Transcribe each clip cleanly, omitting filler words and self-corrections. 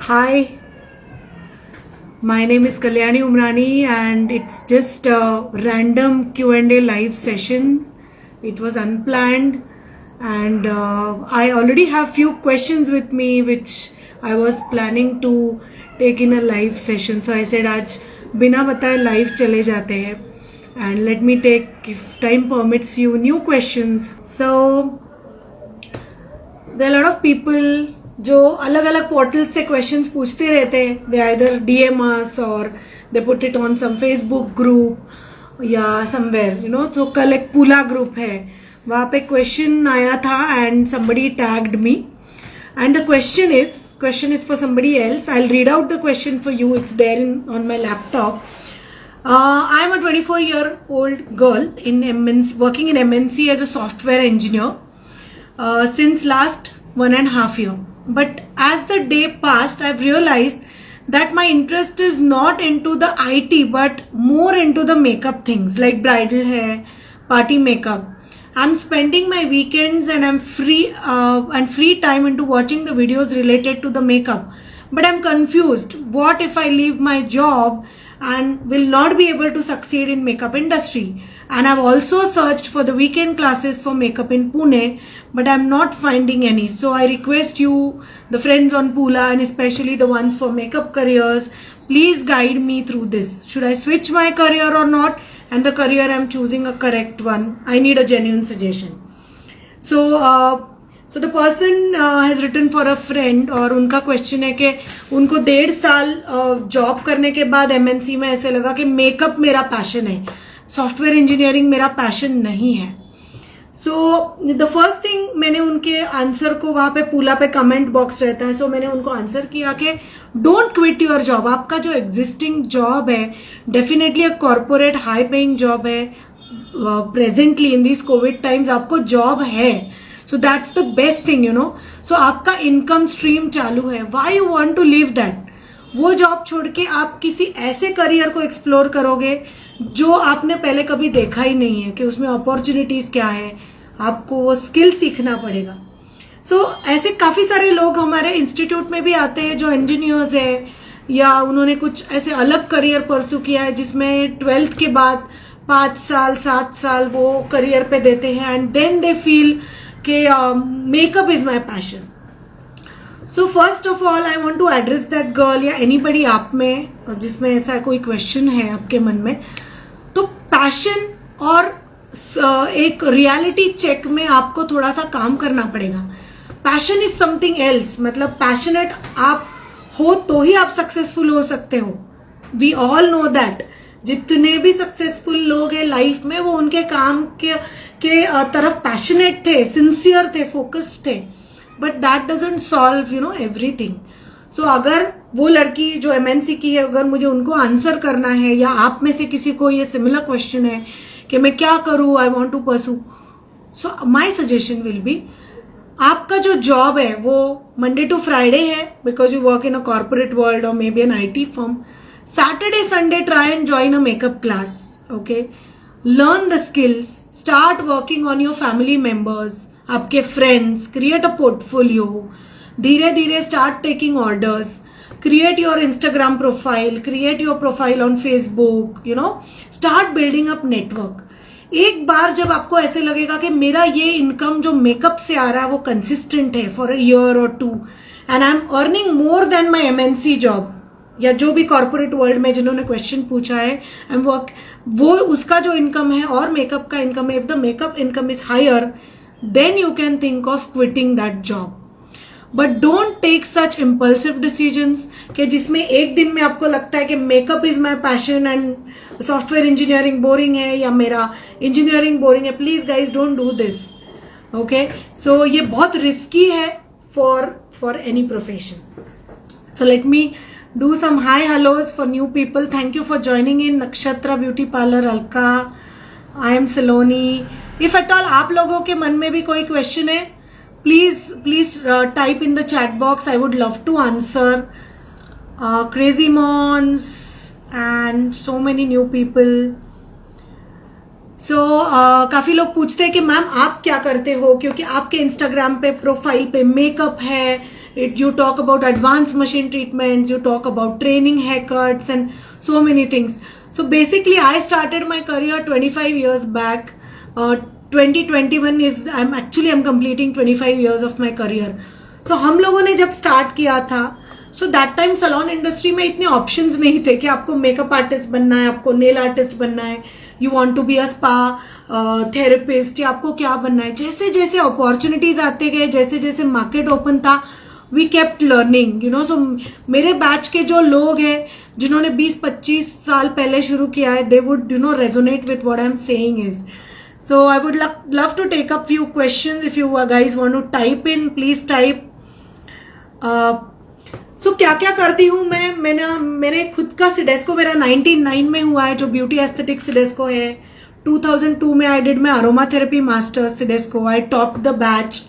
Hi, my name is Kalyani Umrani and it's just a random Q&A live session. It was unplanned and I already have few questions with me which I was planning to take in a live session. So I said आज बिना बताए live चले जाते हैं and let me take, if time permits, few new questions. So there are a lot of people जो अलग अलग portals से क्वेश्चंस पूछते रहते हैं. दे आइदर डीएम अस और they put it on some Facebook group या समवेयर, यू नो. तो कल एक पूला ग्रुप है, वहाँ पे क्वेश्चन आया था and somebody tagged me and the question is for somebody else. I'll read out the question for you. It's there on my laptop. I am a 24-year-old girl working in MNC as a software engineer since last 1.5 years. But as the day passed, I've realized that my interest is not into the IT but more into the makeup things like bridal hair, party makeup. I'm spending my weekends and I'm free time into watching the videos related to the makeup. But I'm confused. What if I leave my job and will not be able to succeed in makeup industry? And I've also searched for the weekend classes for makeup in Pune, but I'm not finding any. So I request you, the friends on Pula and especially the ones for makeup careers, please guide me through this. Should I switch my career or not? And the career I'm choosing a correct one. I need a genuine suggestion. So the person has written for a friend और उनका question है कि उनको 1.5 साल job करने के बाद MNC में ऐसे लगा कि मेकअप मेरा पैशन है, सॉफ्टवेयर इंजीनियरिंग मेरा पैशन नहीं है. सो द फर्स्ट थिंग, मैंने उनके आंसर को, वहाँ पे पूला पे कमेंट बॉक्स रहता है, सो मैंने उनको आंसर किया कि डोंट क्विट योर जॉब. आपका जो एग्जिस्टिंग जॉब है डेफिनेटली एक कॉर्पोरेट हाई पेइंग जॉब है. Presently in this covid times आपको जॉब है, so that's the best thing, you know. So आपका इनकम स्ट्रीम चालू है. Why you want to leave that? वो जॉब छोड़ के आप किसी ऐसे करियर को एक्सप्लोर करोगे जो आपने पहले कभी देखा ही नहीं है कि उसमें अपॉर्चुनिटीज क्या है. आपको वो स्किल सीखना पड़ेगा. सो ऐसे काफी सारे लोग हमारे इंस्टीट्यूट में भी आते हैं जो इंजीनियर्स है या उन्होंने कुछ ऐसे अलग करियर परस्यू किया है जिसमें 12th के बाद 5 साल 7 साल वो करियर पे देते हैं एंड देन दे फील कि makeup is my passion. So first of all I want to address that girl या एनीबडी आप में जिसमें ऐसा कोई क्वेश्चन है आपके मन में. तो पैशन और एक रियलिटी चेक में आपको थोड़ा सा काम करना पड़ेगा. Passion is something else. मतलब पैशनेट आप हो तो ही आप सक्सेसफुल हो सकते हो. We all know that. जितने भी सक्सेसफुल लोग हैं लाइफ में वो उनके काम के तरफ पैशनेट थे, सिंसियर थे, फोकस्ड थे. But that doesn't solve you know everything. So अगर वो लड़की जो MNC की है, अगर मुझे उनको आंसर करना है या आप में से किसी को ये सिमिलर क्वेश्चन है कि मैं क्या करूँ, I want to pursue, so my suggestion will be, आपका जो जॉब है वो मंडे टू फ्राइडे है because you work in a corporate world और maybe an IT firm. Saturday, Sunday, try and join a makeup class, okay? Learn the skills, start working on your family members, आपके friends, create a portfolio, धीरे धीरे start taking orders, create your Instagram profile, create your profile on Facebook, you know, start building up network. एक बार जब आपको ऐसे लगेगा कि मेरा ये इनकम जो मेकअप से आ रहा है वो कंसिस्टेंट है फॉर अ ईयर और 2 and I am earning more than my MNC job या जो भी कॉर्पोरेट वर्ल्ड में जिन्होंने क्वेश्चन पूछा है, एंड वो उसका जो इनकम है और मेकअप का इनकम है, if the makeup income is higher then you can think of quitting that job. But don't take such impulsive decisions कि जिसमें एक दिन में आपको लगता है कि makeup is my passion and software engineering boring है या मेरा इंजीनियरिंग बोरिंग है. Please guys don't do this, okay. So ये बहुत रिस्की है for any profession. So let me do some hi hellos for new people. Thank you for joining in Nakshatra Beauty Parlor, Alka. I am Saloni. If at all आप लोगों के मन में भी कोई क्वेश्चन है, please type in the chat box. I would love to answer. Crazy Mons and so many new people. So काफी लोग पूछते हैं कि मैम आप क्या करते हो, क्योंकि आपके इंस्टाग्राम पे प्रोफाइल पे मेकअप है You talk about advanced machine treatments, you talk about training haircuts and so many things. So basically I started my career 25 years back. 2021 is I'm completing 25 years of my career. So हम लोगों ने जब start किया था, so that time salon industry में इतने options नहीं थे कि आपको makeup artist बनना है, आपको nail artist बनना है, you want to be a spa therapist, या आपको क्या बनना है. जैसे जैसे opportunities आते गए, जैसे जैसे market open था, we kept learning, you know. So मेरे बैच के जो लोग हैं जिन्होंने 20-25 साल पहले शुरू किया है, they would, you know, resonate with what I'm saying is. So I would love to take up few questions. If you guys want to type in, please type. So क्या क्या करती हूँ मैंने खुद का सिडेस्को मेरा 99 में हुआ है, जो ब्यूटी एस्थेटिक सिडेस्को है. 2002 में I did my aroma therapy masters CIDESCO. I top the batch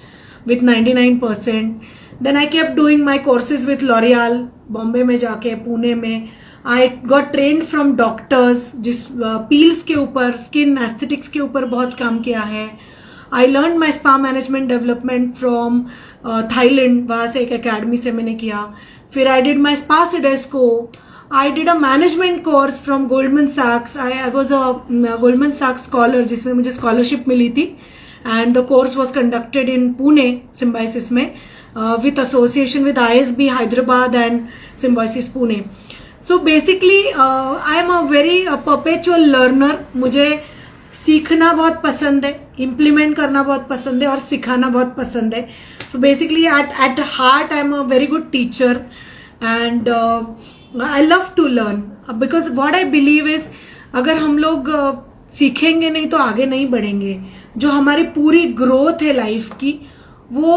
with 99%. Then I kept doing my courses with L'Oreal, Bombay में जाके, पुणे में. I got trained from doctors, जिस पील्स के ऊपर, स्किन एस्थेटिक्स के ऊपर बहुत काम किया है. I learned my spa management development from Thailand, वहाँ से एक अकेडमी से मैंने किया. फिर I did my spa Sidesco. I did a management course from Goldman Sachs. I was a Goldman Sachs scholar, जिसमें मुझे scholarship मिली थी. And the course was conducted in Pune, Symbiosis में, with association with ISB Hyderabad and Symbiosis Pune. So basically, I am a very perpetual learner. मुझे सीखना बहुत पसंद है, implement करना बहुत पसंद है और सिखाना बहुत पसंद है. So basically, at heart, I am a very good teacher, and I love to learn, because what I believe is, अगर हम लोग सीखेंगे नहीं तो आगे नहीं बढ़ेंगे. जो हमारी पूरी ग्रोथ है लाइफ की, वो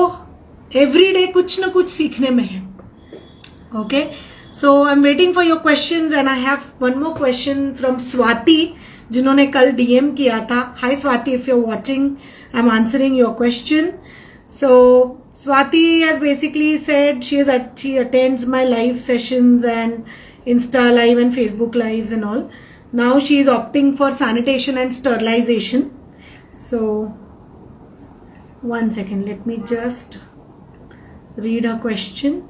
एवरीडे कुछ ना कुछ सीखने में है. Okay, so I am waiting for your questions and I have one more question from Swati, जिन्होंने कल डीएम किया था. Hi Swati, if you are watching, I am answering your question. So Swati has basically said she attends my live sessions and Insta live and Facebook lives and all. Now she is opting for sanitation and sterilization. So one second, let me just read her question.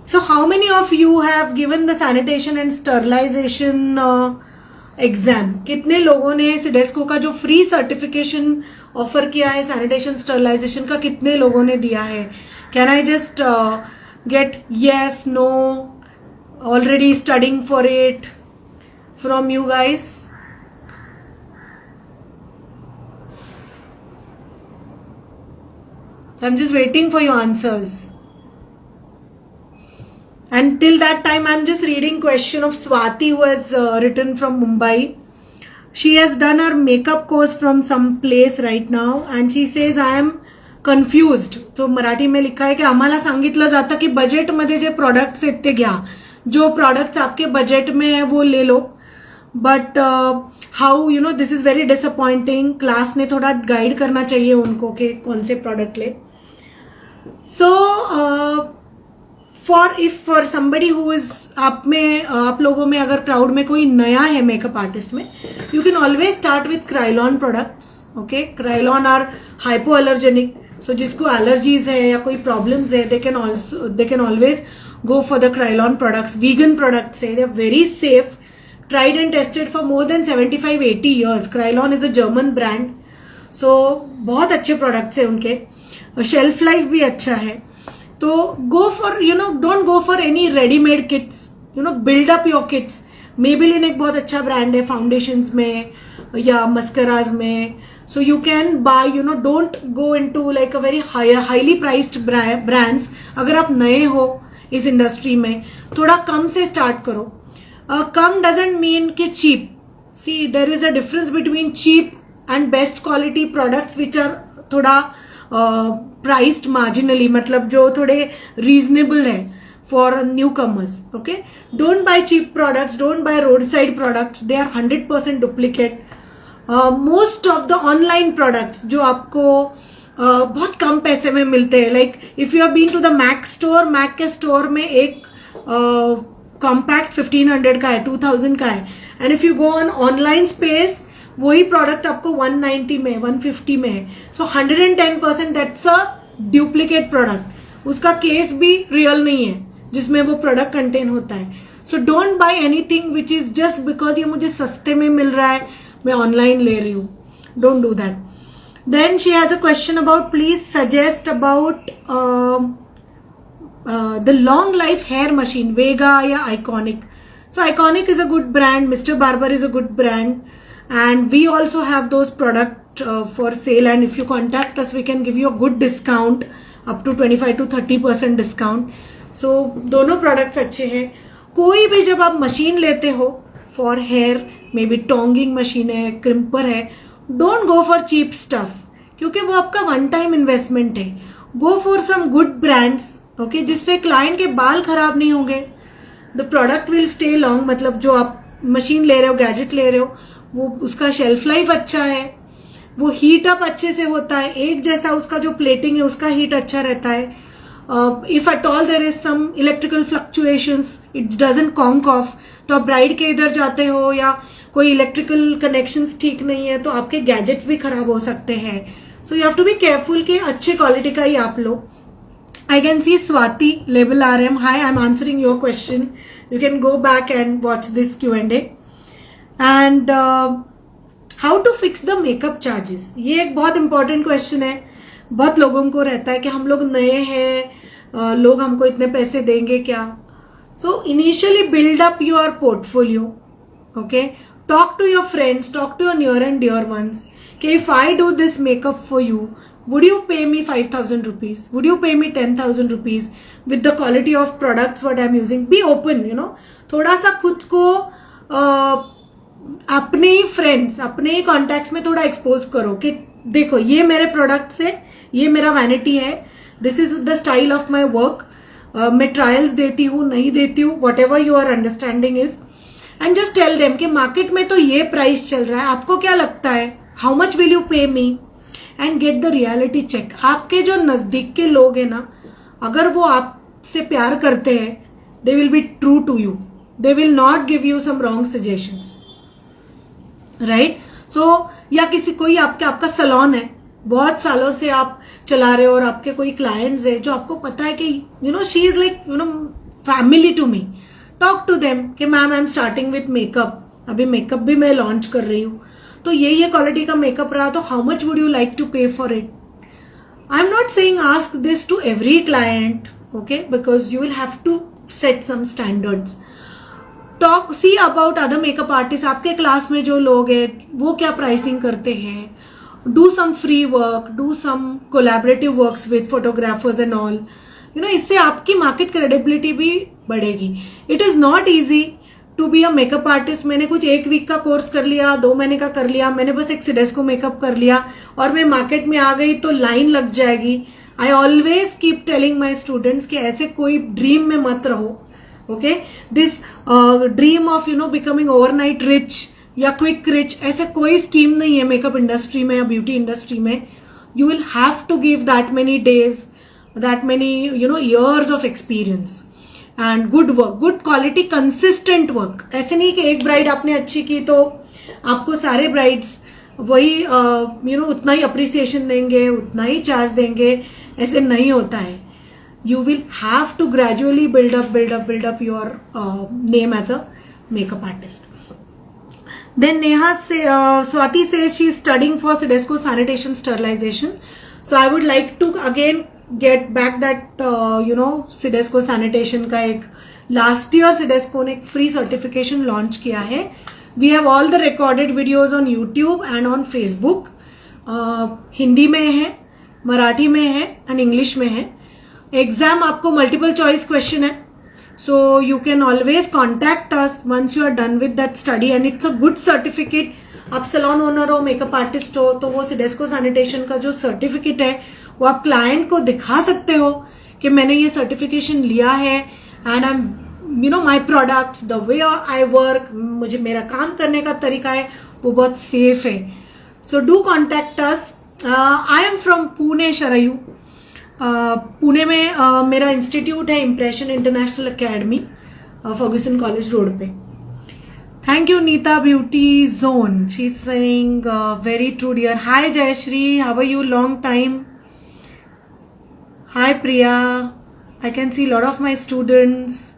So how many of you have given the sanitation and sterilization exam? कितने लोगों ने CIDESCO का जो free certification offer किया है sanitation sterilization का, कितने लोगों ने दिया है? Can I just get yes, no, already studying for it from you guys? So I'm just waiting for your answers. And till that time, I'm just reading question of Swati, who has written from Mumbai. She has done her makeup course from some place right now, and she says, I am confused. तो मराठी में लिखा है की आम्हाला सांगितलं जातं की बजेटमध्ये जे प्रोडक्ट्स आहेत ते घ्या, जो प्रोडक्ट्स आपके बजेट में है वो ले लो. But how, you know, this is very disappointing. Class ने थोड़ा गाइड करना चाहिए उनको कि कौन से प्रोडक्ट ले. So for somebody who is, आप लोगों में अगर क्राउड में कोई नया है मेकअप आर्टिस्ट में, you can always start with Kryolan products. Okay, Kryolan are hypoallergenic. So जिसको एलर्जीज है या कोई प्रॉब्लम्स है, they can always go for the Kryolan products. Vegan products है, they are very safe, tried and tested for more than 75-80 years. Kryolan is a German brand. सो बहुत अच्छे products है उनके, शेल्फ लाइफ भी अच्छा है. तो go for, you know, don't go for any readymade kits, you know, build up your kits. Maybelline एक बहुत अच्छा ब्रांड है फाउंडेशंस में या मस्कराज में. So you can buy, you know, don't go into like a very highly priced brands. अगर आप नए हो इस इंडस्ट्री में, थोड़ा कम से स्टार्ट करो. कम doesn't mean कि cheap. See, there is a difference between cheap and best quality products which are थोड़ा priced marginally, मतलब जो थोड़े reasonable है for newcomers. Okay, don't buy cheap products, don't buy roadside products. They are 100% duplicate. Most of the online products जो आपको बहुत कम पैसे में मिलते हैं, like if you have been to the MAC store, MAC के स्टोर में एक कॉम्पैक्ट 1500 का है, 2000 का है. And if you go on online space, वही प्रोडक्ट आपको 190 में 150 में है, so 110% that's a duplicate product, उसका केस भी रियल नहीं है जिसमें वो प्रोडक्ट कंटेन होता है. So don't buy anything which is just because ये मुझे सस्ते में मिल रहा है मैं ऑनलाइन ले रही हूँ. Don't do that. Then she has a question about please suggest about the long life hair machine Vega या Iconic. So Iconic is a good brand, Mr. Barber is a good brand, and we also have those product for sale, and if you contact us we can give you a good discount up to 25 to 30% discount. So दोनों products अच्छे हैं. कोई भी जब आप machine लेते हो for hair, maybe tonging machine है, क्रिम्पर है, don't go for cheap stuff क्योंकि वो आपका one time investment है. Go for some good brands, okay, जिससे क्लाइंट के बाल खराब नहीं होंगे. The product will stay long, मतलब जो आप मशीन ले रहे हो, गैजेट ले रहे हो, वो उसका शेल्फ लाइफ अच्छा है, वो हीट अप अच्छे से होता है, एक जैसा उसका जो प्लेटिंग है उसका हीट अच्छा रहता है. If at all there is some electrical fluctuations it doesn't conk off. तो आप ब्राइड के इधर जाते हो या कोई इलेक्ट्रिकल कनेक्शंस ठीक नहीं है तो आपके गैजेट्स भी खराब हो सकते हैं. So you have to be careful कि अच्छे क्वालिटी का ही आप लो. I can see Swati label RM. Hi, I'm answering your question. You can go back and watch this Q&A. And how to fix the makeup charges? ये एक बहुत important question है. बहुत लोगों को रहता है कि हम लोग नए हैं, लोग हमको इतने पैसे देंगे क्या. So initially build up your portfolio. Okay, talk to your friends, talk to your near and dear ones. कि if I do this makeup for you, would you pay me 5,000 rupees? Would you pay me 10,000 rupees with the quality of products what I'm using? Be open, you know. थोड़ा सा खुद को अपने ही friends, अपने ही contacts में थोड़ा expose करो कि देखो ये मेरे प्रोडक्ट्स है, ये मेरा वैनिटी है, this is the style of my work. मैं ट्रायल्स देती हूँ, नहीं देती हूँ, whatever your understanding is, and just tell them कि मार्केट में तो ये प्राइस चल रहा है, आपको क्या लगता है, how much will you pay me, and get the reality check. आपके जो नजदीक के लोग हैं ना, अगर वो आपसे प्यार करते हैं, they will be true to you, they will not give you some wrong suggestions, right. So या किसी कोई आपका सलोन है, बहुत सालों से आप चला रहे हो और आपके कोई क्लाइंट्स है जो आपको पता है कि you know she is like you know family to me. Talk to them कि ma'am I am starting with makeup, अभी मेकअप भी मैं लॉन्च कर रही हूँ, तो ये क्वालिटी का मेकअप रहा, तो how much would you like to pay for it. I am not saying ask this to every client, okay, because you will have to set some standards. Talk see about other makeup artist, आपके class में जो लोग हैं वो क्या pricing करते हैं. Do some free work, do some collaborative works with photographers and all, you know. इससे आपकी मार्केट क्रेडिबिलिटी भी बढ़ेगी. It is not easy to be a makeup artist. मैंने कुछ 1 वीक का कोर्स कर लिया, 2 महीने का कर लिया, मैंने बस एक सिडेस्को मेकअप कर लिया और मैं मार्केट में आ गई तो लाइन लग जाएगी. I always keep telling my students कि ऐसे कोई ड्रीम में मत रहो. Okay, this dream of you know becoming overnight rich या क्विक रिच, ऐसे कोई स्कीम नहीं है मेकअप इंडस्ट्री में या ब्यूटी इंडस्ट्री में. You will have to give that many days, that many you know years of experience and good work, good quality, consistent work. ऐसे नहीं कि एक ब्राइड आपने अच्छी की तो आपको सारे ब्राइड्स वही यू नो उतना ही अप्रिसिएशन देंगे, उतना ही चार्ज देंगे, ऐसे नहीं होता है. You will have to gradually build up your name as a makeup artist. Then Neha Swati says she is studying for Sidesco sanitation sterilization. So I would like to again get back that you know Sidesco sanitation का एक last year Sidesco ने एक free certification launch किया है. We have all the recorded videos on YouTube and on Facebook. Hindi में है, मराठी में है and English में है. एग्जाम आपको multiple choice question है. So you can always contact us once you are done with that study and it's a good certificate. आप salon owner हो, मेकअप आर्टिस्ट हो, तो वो सिडेस्को सैनिटेशन का जो सर्टिफिकेट है वो आप क्लाइंट को दिखा सकते हो कि मैंने ये सर्टिफिकेशन लिया है and I am you know my products, the way I work, मुझे मेरा काम करने का तरीका है वो बहुत सेफ है. So do contact us. I am from Pune Sharayu. Pune में मेरा इंस्टीट्यूट है Impression International Academy, Fergusson College Road पे. Thank you, Neeta Beauty Zone. She's saying, very true, dear. Hi, Jayashri. How are you? Long time. Hi, Priya. I can see a lot of my students.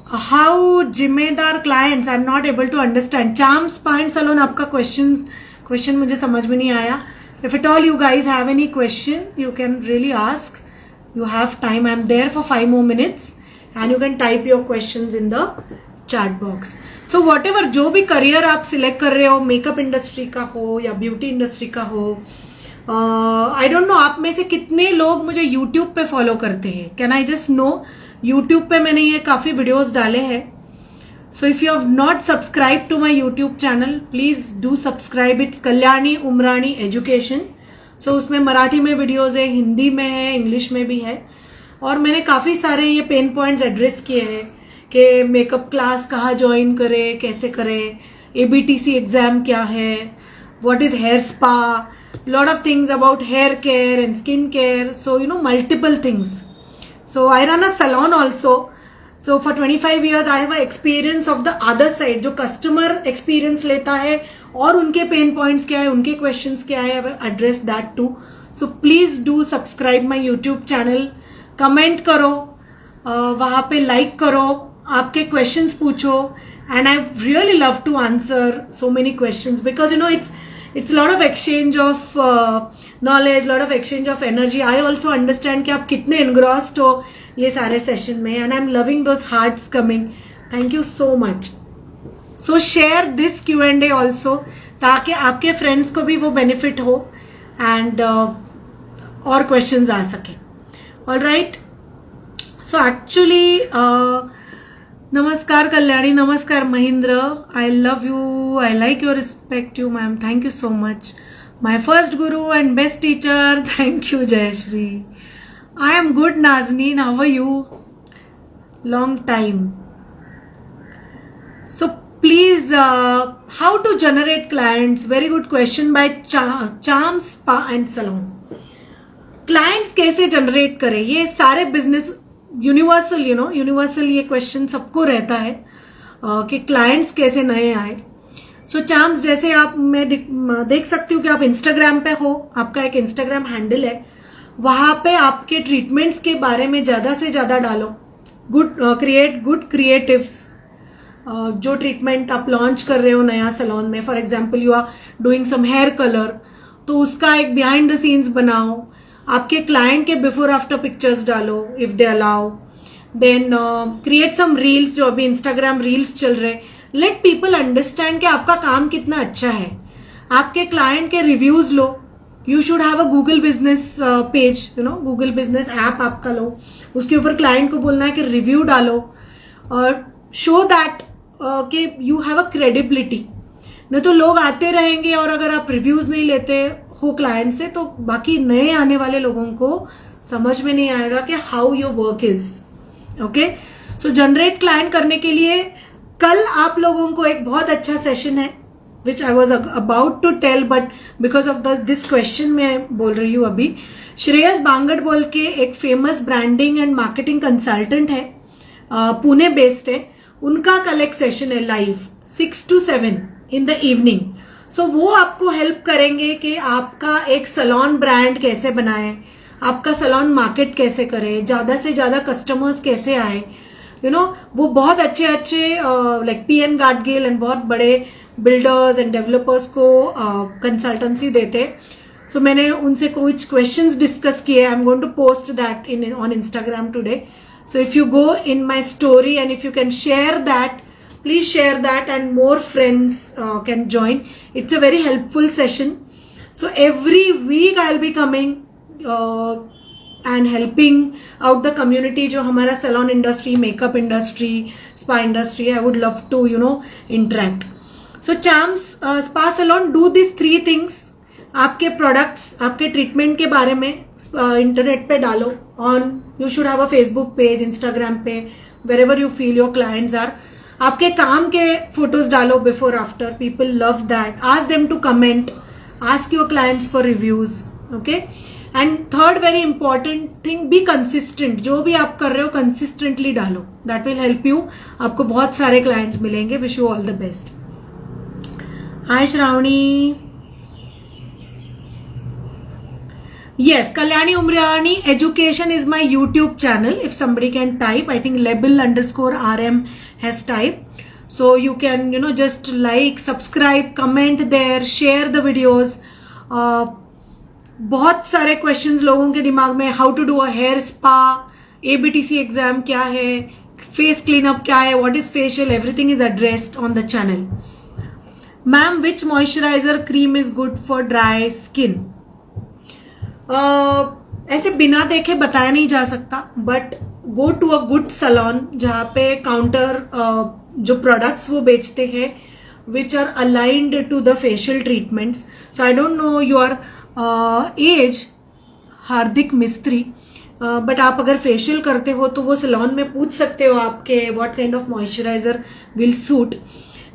How जिम्मेदार clients? I'm not able to understand. Charm Spa and Salon, आपका question मुझे समझ में नहीं आया. If at all you guys have any question, you can really ask. You have time. I'm there for 5 more minutes, and you can type your questions in the chat box. So whatever जो भी career आप select कर रहे हो, makeup industry का हो या beauty industry का हो, I don't know आप में से कितने लोग मुझे YouTube पे follow करते हैं. Can I just know? YouTube पे मैंने ये काफ़ी videos डाले हैं. So if you have not subscribed to my YouTube channel, please do subscribe. It's Kalyani Umrani Education. So उसमें मराठी में वीडियोज़ है, हिंदी में है, इंग्लिश में भी है. और मैंने काफ़ी सारे ये पेन पॉइंट्स एड्रेस किए हैं कि मेकअप क्लास कहाँ ज्वाइन करें, कैसे करें, ABTC एग्ज़ाम क्या है, what is hair spa, lot of things about hair care and skin care. So you know, multiple things. So I run a salon also. So for 25 years I have a experience of the other side, जो customer experience लेता है और उनके pain points क्या है, उनके questions क्या है, I have addressed that too. So please do subscribe my YouTube channel, comment करो, वहाँ पे like करो, आपके questions पूछो, and I really love to answer so many questions because you know it's a lot of exchange of knowledge, lot of exchange of energy. I also understand कि आप कितने engrossed हो ये सारे session में, and I'm loving those hearts coming. Thank you so much. So share this Q&A also ताकि आपके friends को भी वो benefit हो and और questions आ सके. All right. So actually नमस्कार कल्याणी, नमस्कार Mahendra. I love you. I like your respect you, ma'am. Thank you so much. My first guru and best teacher. Thank you, Jayashri. I am good, Nazneen. How are you? Long time. So please, how to generate clients? Very good question by Charm Spa and Salon. Clients कैसे generate करें? ये सारे business universal, you know, universal ये question सबको रहता है कि clients कैसे नए आए. सो चार्म्स, जैसे आप मैं देख सकती हूँ कि आप इंस्टाग्राम पे हो, आपका एक इंस्टाग्राम हैंडल है, वहाँ पे आपके ट्रीटमेंट्स के बारे में ज़्यादा से ज़्यादा डालो. Create good creatives. जो ट्रीटमेंट आप लॉन्च कर रहे हो नया सैलून में, for example you are doing some hair colour, तो उसका एक बिहाइंड द सीन्स बनाओ. आपके क्लाइंट के बिफोर आफ्टर पिक्चर्स डालो if they allow. Then create some reels, जो अभी इंस्टाग्राम रील्स चल रहे. लेट पीपल अंडरस्टैंड कि आपका काम कितना अच्छा है. आपके क्लाइंट के reviews low. You should have a Google business page, you know, Google business app आपका लो. उसके ऊपर क्लाइंट को बोलना है कि रिव्यू डालो और शो दैट कि यू हैव अ क्रेडिबिलिटी. नहीं तो लोग आते रहेंगे और अगर आप रिव्यूज नहीं लेते हो क्लाइंट से, तो बाकी नए आने वाले लोगों को समझ में नहीं आएगा कि how your work is. Okay, so generate client करने के लिए कल आप लोगों को एक बहुत अच्छा सेशन है which I was about to tell, but because of this question मैं बोल रही हूँ अभी. श्रेयस बांगड़ बोल के एक famous branding and marketing consultant है, पुणे बेस्ड है. उनका कल एक सेशन है live 6 to 7 in the evening. So वो आपको हेल्प करेंगे कि आपका एक सैलून ब्रांड कैसे बनाए, आपका सैलून मार्केट कैसे करे, ज़्यादा से ज़्यादा कस्टमर्स कैसे आए. यू नो, वो बहुत अच्छे लाइक PN गाडगिल एंड बहुत बड़े बिल्डर्स एंड डेवलपर्स को कंसल्टेंसी देते. सो मैंने उनसे कुछ क्वेश्चंस डिस्कस किए. I am going to post that on Instagram today. So if you go in my story and if you can share that, please share that and more friends can join. It's a very helpful session. So every week I'll be coming and helping out the community जो हमारा salon industry, makeup industry, spa industry. I would love to, you know, interact. So Charms Spa Salon do these 3 things. आपके products, आपके treatment के बारे में internet पे डालो. You should have a Facebook page, Instagram पे, wherever you feel your clients are. आपके काम के फोटोज डालो before after. People love that. Ask them to comment. Ask your clients for reviews. Okay, and third very important thing, be consistent. जो भी आप कर रहे हो कंसिस्टेंटली डालो, दैट विल हेल्प यू. आपको बहुत सारे क्लाइंट्स मिलेंगे. Wish you all the best. Hi Shravani. Yes, Kalyani Umrani Education is my YouTube channel. If somebody can type, I think Lebel_RM has typed. So you can, just like, subscribe, comment there, share the videos. बहुत सारे questions लोगों के दिमाग में, how to do a hair spa, ABTC exam क्या है, face cleanup क्या है, what is facial, everything is addressed on the channel. Ma'am, which moisturizer cream is good for dry skin? ऐसे बिना देखे बताया नहीं जा सकता, but go to a good salon जहाँ पे काउंटर जो प्रोडक्ट्स वो बेचते हैं which are aligned to the facial treatments. So I don't know your age Hardik Mistry, but आप अगर फेशियल करते हो तो वो सैलून में पूछ सकते हो आपके what kind of moisturiser will suit.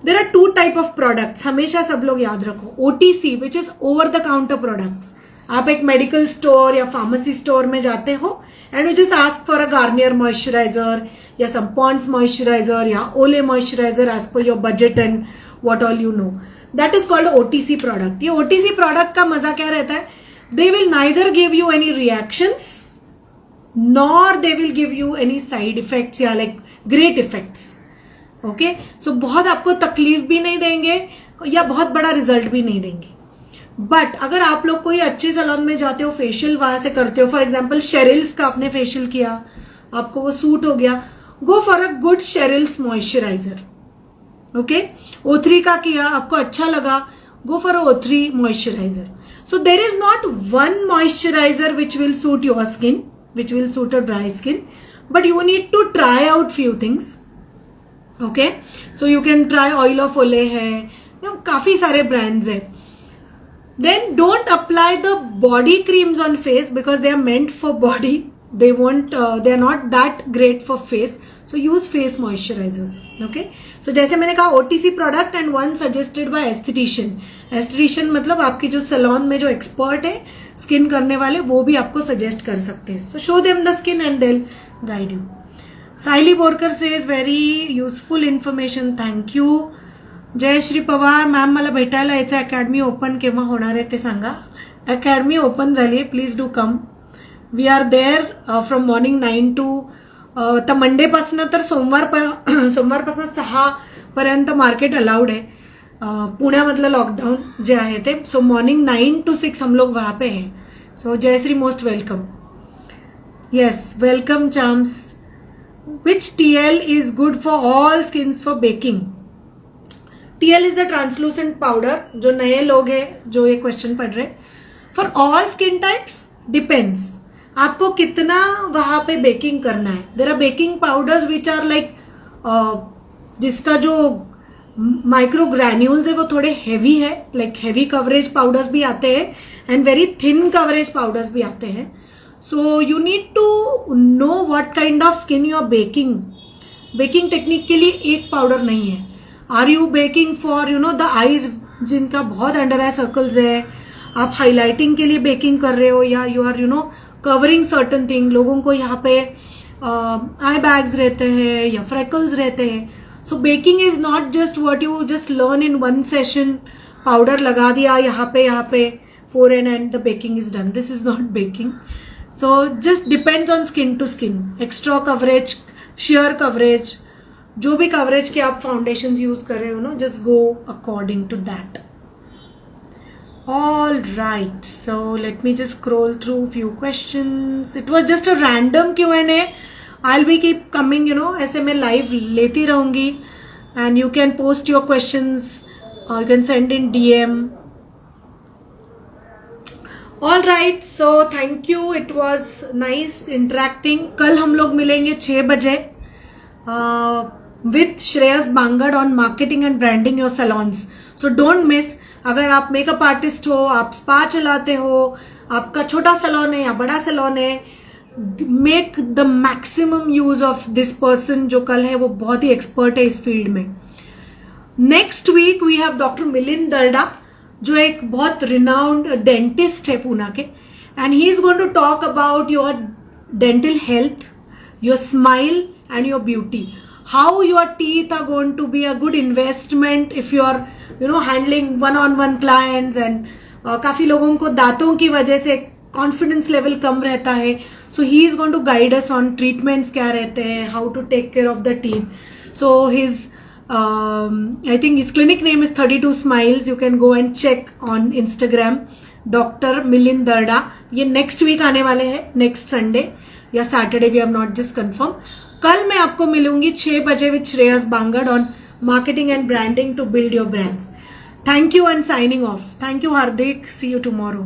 There are two type of products, हमेशा सब लोग याद रखो. OTC which is over the counter products. आप एक मेडिकल स्टोर या फार्मेसी स्टोर में जाते हो and you just ask for a Garnier moisturiser या सम पॉन्ड्स मॉइस्चराइजर या Olay moisturiser as per your budget and what all you know. That is called OTC product. ये OTC product का मजा क्या रहता है? They will neither give you any reactions nor they will give you any side effects या like great effects. Okay, सो बहुत आपको तकलीफ भी नहीं देंगे या बहुत बड़ा रिजल्ट भी नहीं देंगे. बट अगर आप लोग कोई अच्छे सैलून में जाते हो, फेशियल वहां से करते हो, फॉर एग्जाम्पल शेरिल्स का आपने फेशियल किया, आपको वो सूट हो गया, go for a good Cheryl's moisturiser. Okay, O3 का किया, आपको अच्छा लगा, go for a O3 moisturiser. So there is not one moisturiser which will suit your skin, which will suit a dry skin, but you need to try out few things. Okay, so you can try oil of Olay है, काफी सारे brands है. Then don't apply the body creams on face because they are meant for body. They are not that great for face. So use face moisturizers. Okay. So जैसे मैंने कहा OTC product and one suggested by esthetician. Esthetician मतलब आपकी जो salon में जो expert है skin करने वाले, वो भी आपको suggest कर सकते हैं. So show them the skin and they'll guide you. Saili Borkar says very useful information. Thank you. Jayashree Pawar, ma'am मला भेटायला यायचं, अकॅडमी ओपन केव्हा होणार आहे ते सांगा. अकॅडमी ओपन झाली आहे, please do come. We are there from morning 9 to आता मंडेपासनं तर सोमवारपासून 6 पर्यंत मार्केट अलाउड आहे. पुण्यामधलं लॉकडाऊन जे आहे ते, सो मॉर्निंग 9 to 6 हम लोग वहाँ पे हैं. So Jayashree most welcome. Yes, welcome चाम्स. Which TL is good for all skins for baking? TL is the translucent powder. जो नए लोग हैं जो ये क्वेश्चन पढ़ रहे, for all skin types depends आपको कितना वहां पे बेकिंग करना है. There are baking powders which are like, जिसका जो माइक्रो ग्रैन्यूल्स है वो थोड़े हैवी है, लाइक हैवी कवरेज पाउडर्स भी आते हैं and very thin coverage powders भी आते हैं. So you need to know what kind of skin you are baking. Baking technique के लिए एक पाउडर नहीं है. Are you baking for the eyes जिनका बहुत अंडर आई सर्कल्स है, आप हाईलाइटिंग के लिए बेकिंग कर रहे हो, या you are covering certain thing. लोगों को यहाँ पे आई बैग्स रहते हैं या फ्रेकल्स रहते हैं. So baking is not just what you just learn in one session. Powder लगा दिया यहाँ पे forehead and the baking is done. This is not baking. So just depends on skin to skin. Extra coverage, sheer coverage, जो भी coverage के आप foundations use कर रहे हो, just go according to that. All right, so let me just scroll through few questions. It was just a random Q&A. I'll be keep coming, ऐसे मैं live लेती रहूंगी, and you can post your questions or you can send in DM. All right, so thank you. It was nice interacting. कल हम लोग मिलेंगे 6 बजे with Shreyas Bangad on marketing and branding your salons. So don't miss. अगर आप makeup artist हो, आप spa चलाते हो, आपका छोटा सैलून है या बड़ा सैलून है, make the maximum use of this person जो कल है, वो बहुत ही एक्सपर्ट है इस फील्ड में. Next week we have doctor Milind Darda, जो एक बहुत रिनाउंड डेंटिस्ट है पूना के, and he is going to talk about your dental health, your smile and your beauty. How your teeth are going to be a good investment if you are handling one-on-one clients, and काफ़ी लोगों को दांतों की वजह से confidence level कम रहता है. So he is going to guide us on treatments क्या रहते हैं, how to take care of the teeth. So his I think his clinic name is 32 Smiles. You can go and check on Instagram. Doctor Milind Darda. ये next week आने वाले हैं, next Sunday या Saturday, we have not just confirm. कल मैं आपको मिलूंगी 6 बजे with Shreyas Bangad on marketing and branding to build your brands. Thank you and signing off. Thank you Hardik. See you tomorrow.